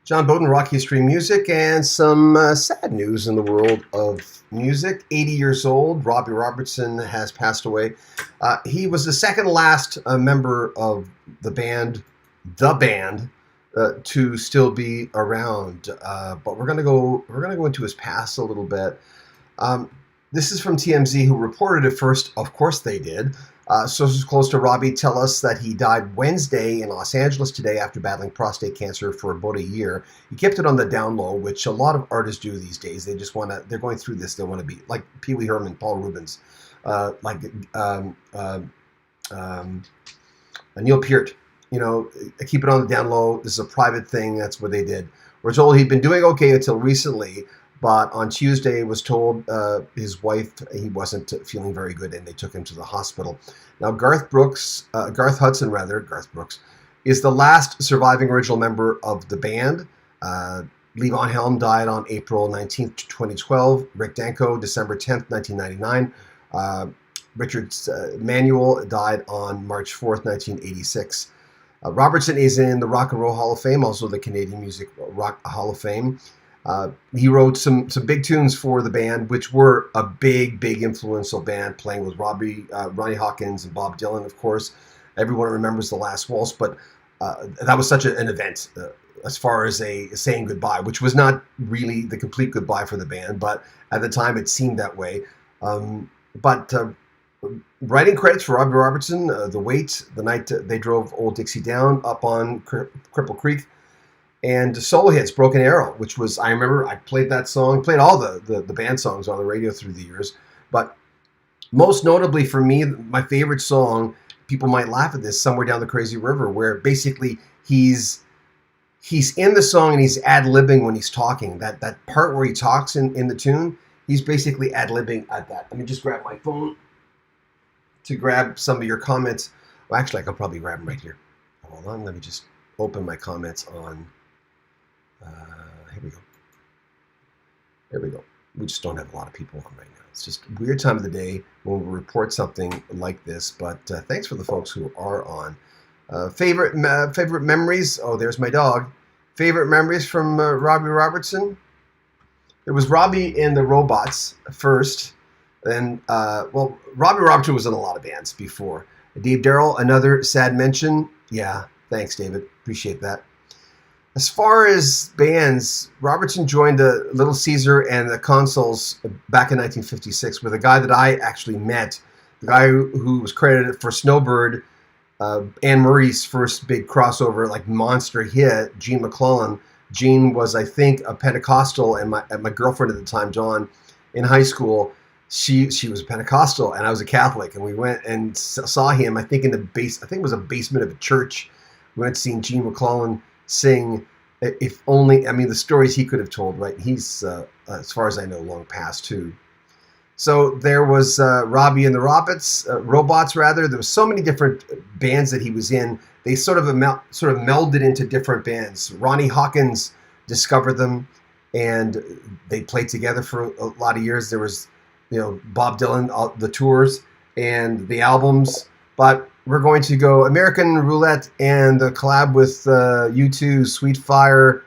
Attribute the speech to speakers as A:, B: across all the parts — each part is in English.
A: John Bowden, rock history, music, and some sad news in the world of music. 80 years old, Robbie Robertson has passed away. He was the second last member of the band, to still be around. But we're gonna go into his past a little bit. Um, this is from TMZ, who reported it first. Of course, they did. Sources close to Robbie tell us that he died Wednesday in Los Angeles today after battling prostate cancer for about a year. He kept it on the down low, which a lot of artists do these days. They just want to. They're going through this. They want to be like Pee Wee Herman, Paul Rubens, like Neil Peart. Keep it on the down low. This is a private thing. That's what they did. We're told he'd been doing okay until recently, but on Tuesday was told his wife he wasn't feeling very good, and they took him to the hospital. Now, Garth Brooks, Garth Brooks, is the last surviving original member of the band. Levon Helm died on April 19th, 2012. Rick Danko, December 10th, 1999. Richard Manuel died on March 4th, 1986. Robertson is in the Rock and Roll Hall of Fame, also the Canadian Music Rock Hall of Fame. He wrote some big tunes for the band, which were a big influential band, playing with Ronnie Hawkins and Bob Dylan, of course. Everyone remembers The Last Waltz, but that was such an event as far as a saying goodbye, which was not really the complete goodbye for the band, but at the time it seemed that way. But writing credits for Robbie Robertson, The Wait, the night they drove Old Dixie down up on Cripple Creek, and solo hits, Broken Arrow, which was, I remember I played that song, played all the band songs on the radio through the years, but most notably for me, my favorite song, people might laugh at this, Somewhere Down the Crazy River, where basically he's in the song and he's ad-libbing when he's talking. That part where he talks in the tune, he's basically ad-libbing at that. Let me just grab my phone to grab some of your comments. Well, actually, I can probably grab them right here. Hold on, let me just open my comments on... Here we go. We just don't have a lot of people on right now. It's just a weird time of the day when we report something like this, but thanks for the folks who are on. Favorite memories? Oh, there's my dog. Favorite memories from Robbie Robertson? It was Robbie and the Robots first. Then, Robbie Robertson was in a lot of bands before. Dave Darrell, another sad mention. Yeah, thanks, David. Appreciate that. As far as bands, Robertson joined the Little Caesar and the Consuls back in 1956 with a guy that I actually met, the guy who was credited for Snowbird, Anne Murray's first big crossover, like monster hit, Gene McClellan. Gene was, I think, a Pentecostal, and my girlfriend at the time, Dawn, in high school, she was a Pentecostal, and I was a Catholic, and we went and saw him, I think I think it was a basement of a church. We went to see Gene McClellan sing. If only, I mean, the stories he could have told, right? He's, as far as I know, long past too. So there was Robbie and the Robots. There was so many different bands that he was in. They sort of melded into different bands. Ronnie Hawkins discovered them, and they played together for a lot of years. There was, Bob Dylan, the tours and the albums. But we're going to go American Roulette and the collab with U2, Sweet Fire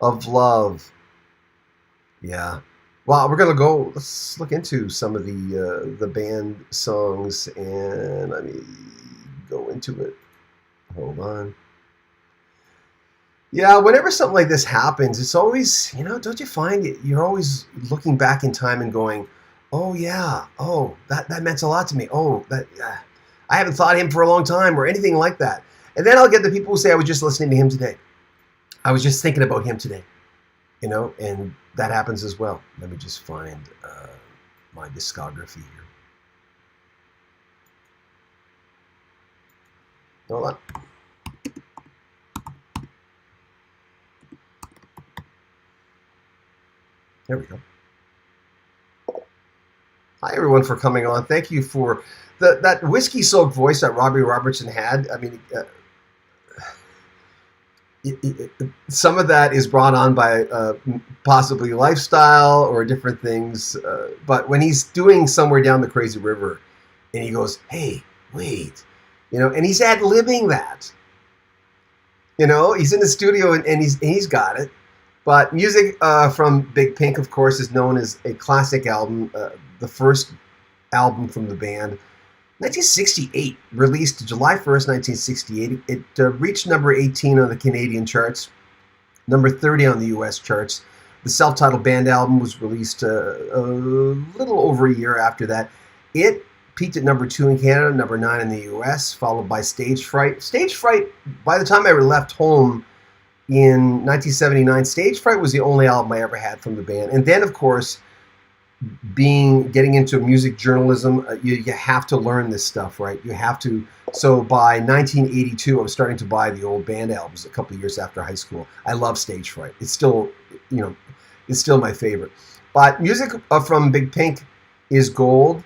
A: of Love. Yeah. Well, we're going to go, let's look into some of the band songs, and let me go into it. Hold on. Yeah, whenever something like this happens, it's always, don't you find you're always looking back in time and going, oh yeah, oh, that meant a lot to me. Oh, I haven't thought of him for a long time or anything like that. And then I'll get the people who say, I was just listening to him today. I was just thinking about him today. And that happens as well. Let me just find my discography here. Hold on. There we go. Hi, everyone, for coming on. Thank you for that whiskey-soaked voice that Robbie Robertson had. I mean, some of that is brought on by possibly lifestyle or different things. But when he's doing Somewhere Down the Crazy River, and he goes, hey, wait, and he's ad-libbing that. He's in the studio and he's got it. But music from Big Pink, of course, is known as a classic album, the first album from the band. 1968, released July 1st, 1968. It reached number 18 on the Canadian charts, number 30 on the US charts. The self-titled band album was released a little over a year after that. It peaked at number 2 in Canada, number 9 in the US, followed by Stage Fright. Stage Fright, by the time I left home in 1979, Stage Fright was the only album I ever had from the band. And then, of course, getting into music journalism, you have to learn this stuff, right? You have to. So by 1982, I was starting to buy the old band albums a couple of years after high school. I love Stage Fright. It's still, it's still my favorite. But music from Big Pink is gold.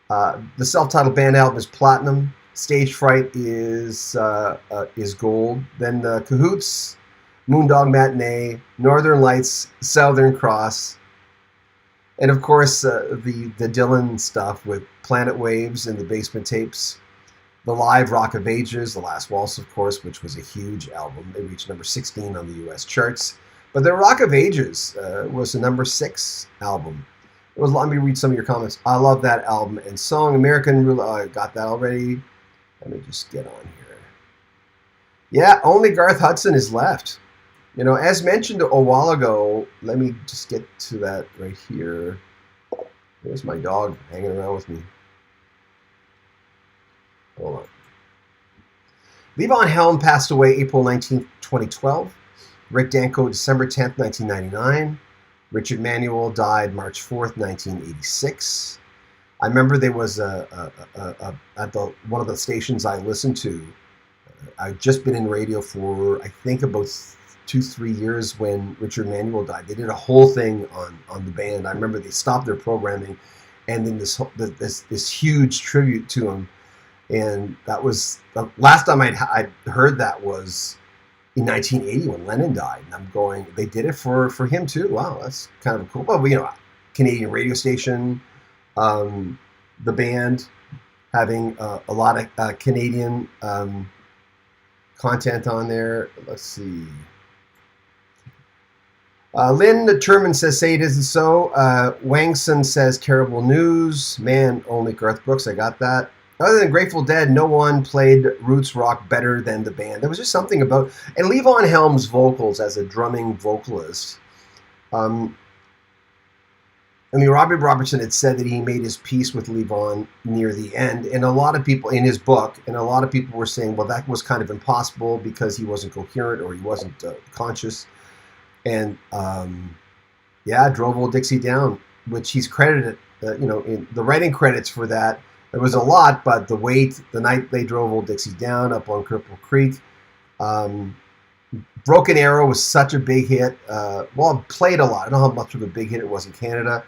A: The self-titled band album is platinum. Stage Fright is gold. Then the Cahoots, Moondog Matinee, Northern Lights, Southern Cross, and of course the Dylan stuff with Planet Waves and the Basement Tapes. The live Rock of Ages, The Last Waltz, of course, which was a huge album. It reached number 16 on the US charts. But the Rock of Ages was a number 6 album. Let me read some of your comments. I love that album and song. American Roulette, I got that already. Let me just get on here. Yeah, only Garth Hudson is left. As mentioned a while ago, let me just get to that right here. There's my dog hanging around with me. Hold on. Levon Helm passed away April 19th, 2012. Rick Danko, December 10th, 1999. Richard Manuel died March 4th, 1986. I remember there was at one of the stations I listened to. I'd just been in radio for, I think, about 2-3 years when Richard Manuel died. They did a whole thing on the band. I remember they stopped their programming, and then this huge tribute to him. And that was the last time I'd heard that was in 1980 when Lennon died. And I'm going, they did it for him too. Wow, that's kind of cool. Well, Canadian radio station, the band having a lot of Canadian content on there. Let's see. Lynn Turman says, say it isn't so. Wangson says, terrible news. Man, only Garth Brooks. I got that. Other than Grateful Dead, no one played roots rock better than the band. There was just something about... And Levon Helm's vocals as a drumming vocalist. Robbie Robertson had said that he made his peace with Levon near the end. And a lot of people in his book, and a lot of people were saying, well, that was kind of impossible because he wasn't coherent or he wasn't conscious. And, drove Old Dixie Down, which he's credited, in the writing credits for that. There was a lot, but the night they drove Old Dixie Down up on Cripple Creek. Broken Arrow was such a big hit. Played a lot. I don't know how much of a big hit it was in Canada.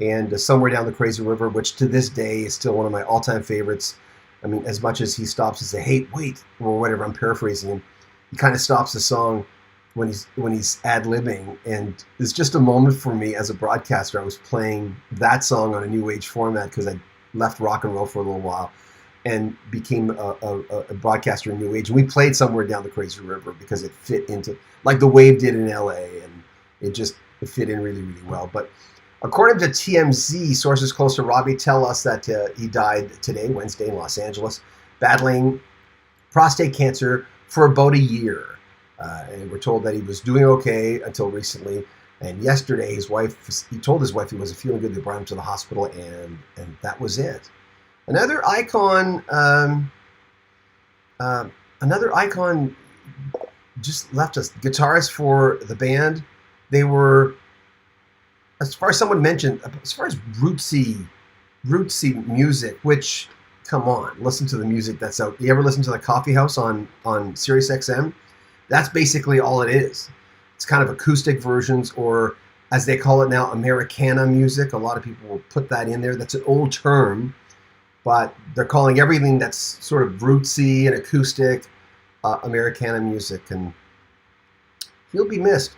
A: And Somewhere Down the Crazy River, which to this day is still one of my all-time favorites. I mean, as much as he stops and say, hey, wait, or whatever, I'm paraphrasing him. He kind of stops the song when he's ad-libbing. And it's just a moment for me as a broadcaster. I was playing that song on a new age format because I left rock and roll for a little while and became a broadcaster in new age. And we played Somewhere Down the Crazy River because it fit into, like the Wave did in LA, and it fit in really, really well. But according to TMZ, sources close to Robbie tell us that he died today, Wednesday, in Los Angeles, battling prostate cancer for about a year. And we're told that he was doing okay until recently. And yesterday, he told his wife he wasn't feeling good. They brought him to the hospital, and that was it. Another icon just left us. Guitarist for the band. They were, as far as someone mentioned, as far as rootsy music, which, come on, listen to the music that's out. You ever listen to the Coffee House on Sirius XM? That's basically all it is. It's kind of acoustic versions, or as they call it now, Americana music. A lot of people will put that in there. That's an old term, but they're calling everything that's sort of rootsy and acoustic Americana music, and he'll be missed.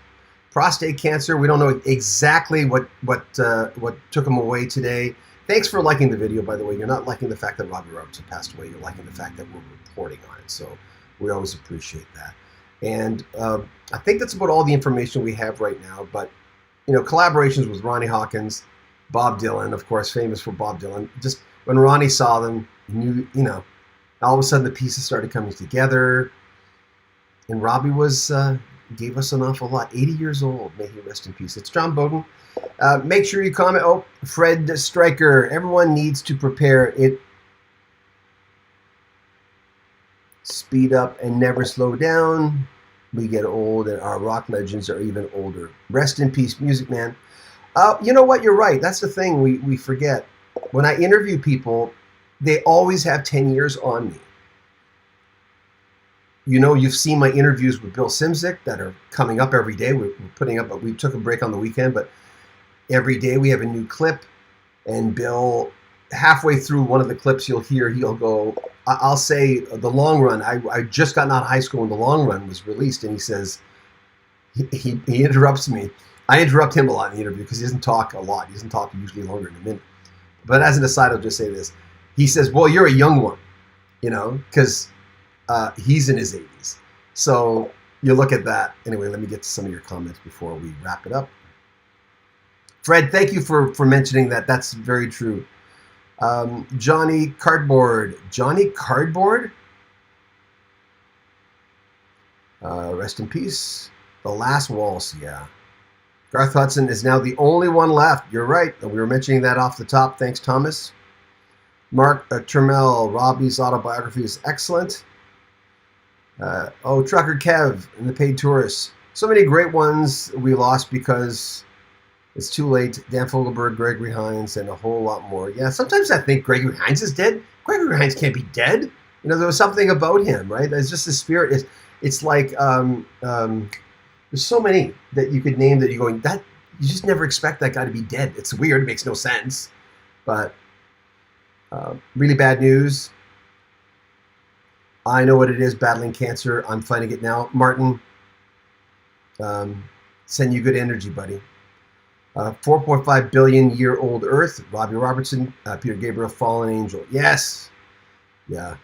A: Prostate cancer, we don't know exactly what took him away today. Thanks for liking the video, by the way. You're not liking the fact that Robbie Robertson passed away. You're liking the fact that we're reporting on it, so we always appreciate that. And I think that's about all the information we have right now. But, collaborations with Ronnie Hawkins, Bob Dylan, of course, famous for Bob Dylan. Just when Ronnie saw them, he knew, all of a sudden the pieces started coming together. And Robbie gave us an awful lot. 80 years old. May he rest in peace. It's John Bowden. Make sure you comment. Oh, Fred Stryker. Everyone needs to prepare it. Speed up and never slow down. We get old and our rock legends are even older. Rest in peace, Music Man. You know what? You're right. That's the thing we forget. When I interview people, they always have 10 years on me. You've seen my interviews with Bill Simzik that are coming up every day. We're putting up, we took a break on the weekend, but every day we have a new clip. And Bill, halfway through one of the clips, he'll go, I'll say The Long Run. I just gotten out of high school when The Long Run was released. And he says, he interrupts me. I interrupt him a lot in the interview because he doesn't talk a lot. He doesn't talk usually longer than a minute. But as an aside, I'll just say this. He says, well, you're a young one, because he's in his 80s. So you look at that. Anyway, let me get to some of your comments before we wrap it up. Fred, thank you for mentioning that. That's very true. Johnny Cardboard. Johnny Cardboard? Rest in peace. The Last Waltz, yeah. Garth Hudson is now the only one left. You're right. We were mentioning that off the top. Thanks, Thomas. Mark Turmel. Robbie's autobiography is excellent. Trucker Kev and the Paid Tourists. So many great ones we lost because it's too late. Dan Fogelberg, Gregory Hines, and a whole lot more. Yeah, sometimes I think Gregory Hines is dead. Gregory Hines can't be dead. There was something about him, right? It's just the spirit. It's like there's so many that you could name that you're going, that you just never expect that guy to be dead. It's weird. It makes no sense. But really bad news. I know what it is, battling cancer. I'm fighting it now. Martin, send you good energy, buddy. 4.5 billion year old Earth. Robbie Robertson, Peter Gabriel, Fallen Angel. Yes. Yeah.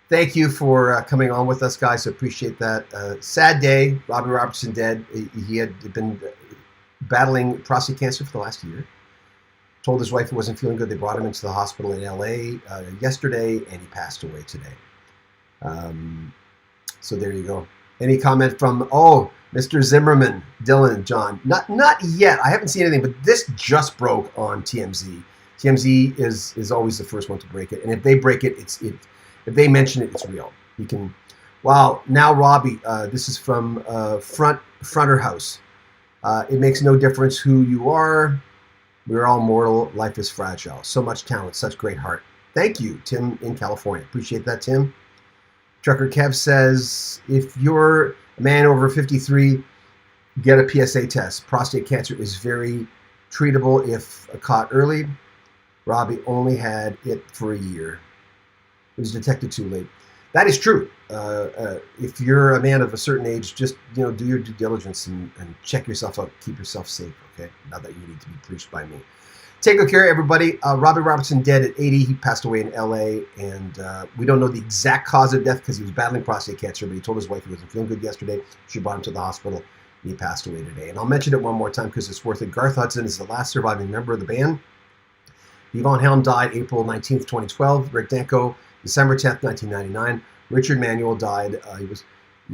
A: Thank you for coming on with us, guys. I appreciate that. Sad day. Robbie Robertson dead. He had been battling prostate cancer for the last year. Told his wife he wasn't feeling good. They brought him into the hospital in LA yesterday, and he passed away today. So there you go. Any comment from Mr. Zimmerman, Dylan, John? Not yet. I haven't seen anything, but this just broke on TMZ. TMZ is always the first one to break it, and if they break it, if they mention it, it's real. You can. Wow. Now Robbie, this is from Fronter House. It makes no difference who you are. We're all mortal. Life is fragile. So much talent, such great heart. Thank you, Tim in California. Appreciate that, Tim. Trucker Kev says, if you're a man over 53, get a PSA test. Prostate cancer is very treatable if caught early. Robbie only had it for a year. It was detected too late. That is true. If you're a man of a certain age, just do your due diligence and check yourself out. Keep yourself safe, okay? Not that you need to be preached by me. Take good care, everybody. Robbie Robertson dead at 80. He passed away in LA, and we don't know the exact cause of death because he was battling prostate cancer, but he told his wife he wasn't feeling good yesterday. She brought him to the hospital, and he passed away today. And I'll mention it one more time because it's worth it. Garth Hudson is the last surviving member of the band. Yvonne Helm died April 19th, 2012. Rick Danko, December 10th, 1999. Richard Manuel died. He was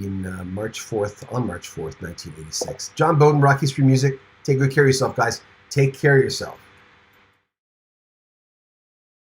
A: on March 4th, 1986. John Bowden, Rock History Music. Take good care of yourself, guys. Take care of yourself.